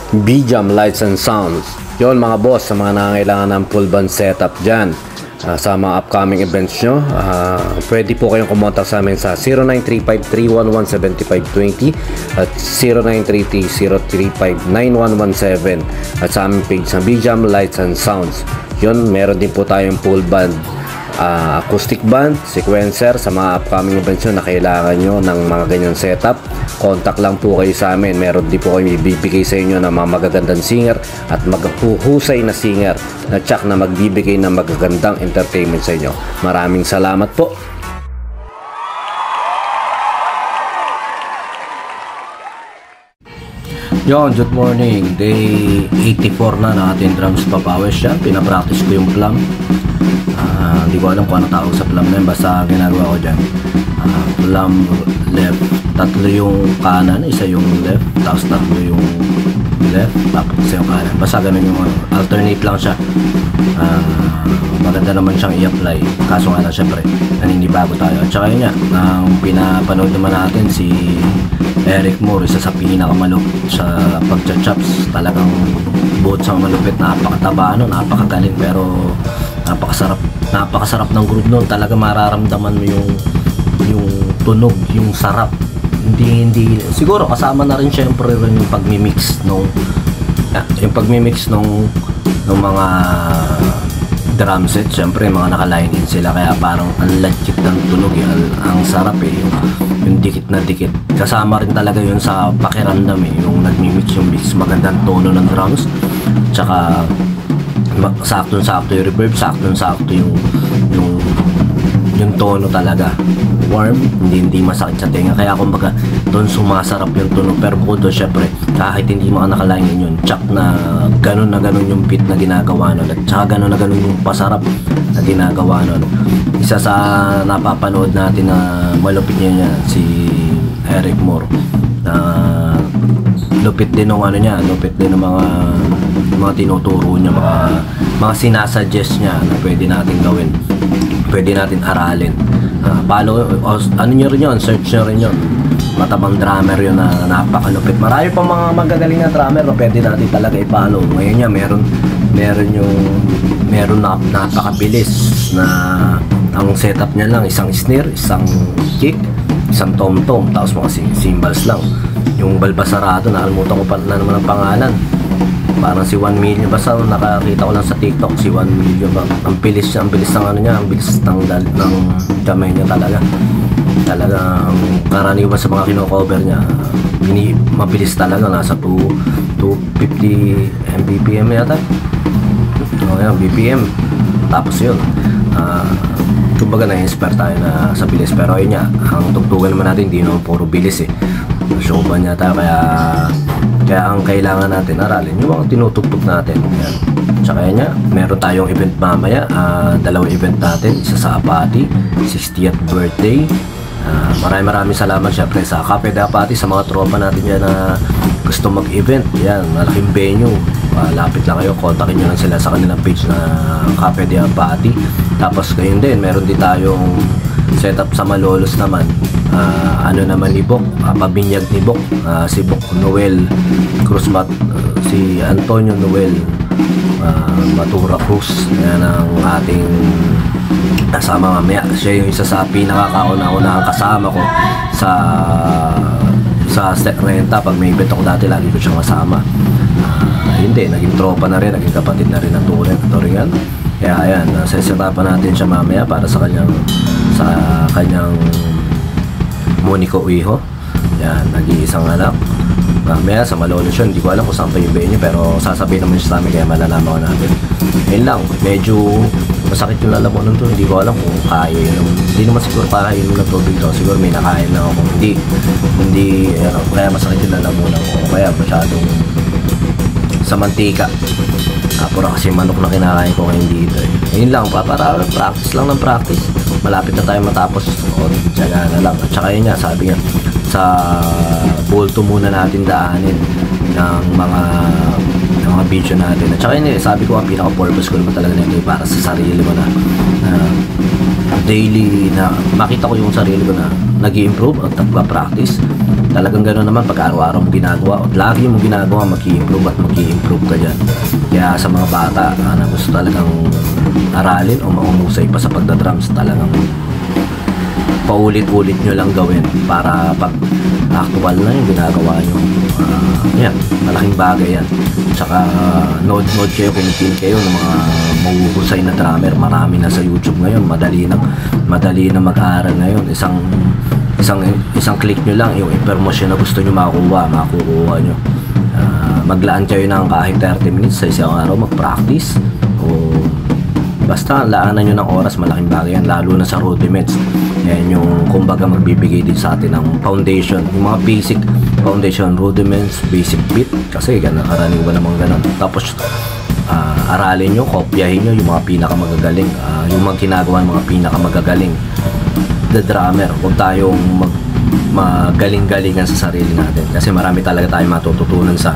B-Jam Lights and Sounds. Yon mga boss, sa mga nangangailangan ng full band setup dyan, sa mga upcoming events nyo, pwede po kayong kumontak sa amin sa 0935-311-7520 at 0933-035-9117 at sa aming page na B-Jam Lights and Sounds. Yon, meron din po tayong full band acoustic band, sequencer sa mga upcoming events nyo na kailangan nyo ng mga ganyan setup. Contact lang po kayo sa amin. Meron din po kami bibigay sa inyo ng mga magagandang singer at maghuhusay na singer na tsak na magbibigay ng magagandang entertainment sa inyo. Maraming salamat po. Yon, good morning. Day 84 na ng ating drums papawis yan. Pinapractice ko yung plum. Hindi ko alam kung ano tawag sa plum na yun. Basta ginagawa ko dyan. Plum left. Tatlo yung kanan, isa yung left. Tapos tatlo yung left. Tapos isa yung kanan. Basta ganun yung alternate lang siya. Maganda naman siyang i-apply. Kaso nga lang syempre, naninibago tayo. At saka yun nga, ang pinapanood naman natin si Eric Moore, isa sa pinakamalupit sa pagcha-chops. Talagang buot sa malupit, napakataba, napakagaling, pero napakasarap ng groove nun. Talaga mararamdaman mo yung tunog, yung sarap. Hindi siguro kasama na rin syempre rin yung pagmi-mix nung mga drum set. Syempre mga naka-line in sila, kaya parang ang legit ng tunog eh. Ang sarap eh, yung dikit na dikit. Kasama rin talaga yun sa pakiramdam eh, yung nagmi-mix yung mix. Magandang tono ng drums, tsaka saktong-sakto yung reverb, saktong-sakto yung tono talaga. Warm, hindi masakit sa tenga. Kaya kumbaga doon sumasarap yung tunog. Pero bukod doon syempre, kahit hindi mga nakalain yun, tsak na ganun yung beat na ginagawa nun, at tsaka ganun yung pasarap na ginagawa nun. Isa sa napapanood natin na malupit niya si Eric Moore, na lupit din ng lupit din ng mga tinuturo niya, mga sinasuggest niya na pwede natin gawin, pwede natin aralin. Follow, ano nyo rin yun, search nyo rin yun. Matabang drummer yun na napakalupit. Marami pa mga magagaling na drummer na pwede natin talaga i-follow. Ngayon niya, meron na napakabilis na ang setup niya lang, isang snare, isang kick, isang tom-tom, tapos mga cymbals lang. Yung balbasarado, nakalimutan ko pa na naman ang pangalan. Parang si 1 million, basta nakakita ko lang sa TikTok, si 1 million ba. Ang bilis ng kamay niya talaga. Talagang karaniwan sa mga kino-cover niya, mabilis talaga, nasa 250 mbpm yata. Yan, BPM. Tapos yun, kumbaga na-inspire tayo na sa bilis. Pero ayun nga, ang tugtugan naman natin hindi naman puro bilis eh. Showman yata, kaya ang kailangan natin aralin yung mga tinutugtog natin. Yan. Tsaka yan nga, meron tayong event mamaya, dalawang event natin, isa sa Apati, 60th birthday. Maraming salamat syempre sa Cafe de Apati, sa mga tropa natin yan na gusto mag-event. Yan, malaking venue. Lapit lang kayo, kontakin nyo lang sila sa kanilang page na Cafe de Apati. Tapos ngayon din, meron din tayong setup sa Malolos naman. Ni Bok, pabinyag ni Bok, si Bok Noel Cruzmat, si Antonio Noel Matura Cruz. Yan ang ating kasama mamaya. Siya yung isa sa pinakakauna-unang kasama ko sa renta. Pag may event ako dati, lagi ko siyang kasama. Hindi, naging tropa na rin, naging kapatid na rin ng turingan. Kaya ayan, sesetapan natin siya mamaya para sa kanyang Monico Uiho. Yan, nag-iisang anak. Mamaya sa Malolos yun, hindi ko alam kung saan pa yung venue, pero sasabihin naman siya sa amin, kaya malalaman ko natin. Ayun lang, medyo masakit yung lalamunan to. Hindi ko alam kung kaya yun. Hindi naman siguro kakain mo ng tubig to. Siguro may nakain lang ako. Hindi kaya masakit yung lalamunan ko. Kaya masyadong sa mantika. Pura kasi manok na kinakain ko ngayon dito eh. Ayun lang, para practice lang ng practice. Malapit na tayo matapos. O, tiyaga na lang. At saka yun nga, sabi nga, sa bulto muna natin daanin ng mga video natin. At saka yun, sabi ko, ang pinaka-purpose ko naman talaga nito para sa sarili mo na daily, na makita ko yung sarili ko na nag-i-improve at nagpa-practice. Talagang gano'n naman pag araw-araw mo ginagawa at lagi mo ginagawa, mag-i-improve at mag-i-improve ka dyan. Kaya sa mga bata na gusto talagang aralin o maumusay pa sa pagdadrums, talagang paulit-ulit nyo lang gawin para pag actual na yung ginagawa nyo. Yan, malaking bagay yan. Tsaka node kayo, kumitin kayo ng mga mahuhusay na drummer. Marami na sa YouTube ngayon, madali na mag-aaral ngayon. Isang click nyo lang yung information na gusto nyo makukuha nyo. Maglaan kayo ng kahit 30 minutes sa isang araw mag-practice o basta laanan nyo ng oras, malaking bagay yan, lalo na sa rudiments. Yan yung kumbaga magbibigay din sa atin ng foundation, yung mga basic foundation, rudiments, basic beat, kasi karaniwan namang ganun. Tapos aralin nyo, kopyahin nyo yung mga pinakamagagaling, yung mga ginagawa ng mga pinakamagagaling the drummer. Huwag tayong magaling-galingan sa sarili natin, kasi marami talaga tayong matututunan sa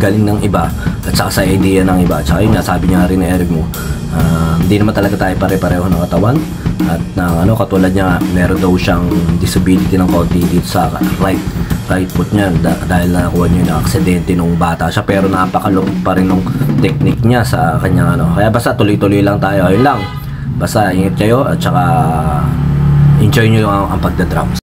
galing ng iba at saka sa idea ng iba. At saka yun nga, sabi niya rin ni Eric mo, hindi naman talaga tayo pare-pareho ng katawan. At katulad niya, meron daw siyang disability ng konti dito sa right foot niya dahil nakuha niya yung aksidente nung bata siya, pero napakalupit pa rin nung technique niya sa kanyang Kaya basta tuloy-tuloy lang tayo. Ayun lang. Basta ingat kayo at saka enjoy nyo ang pagdadrums.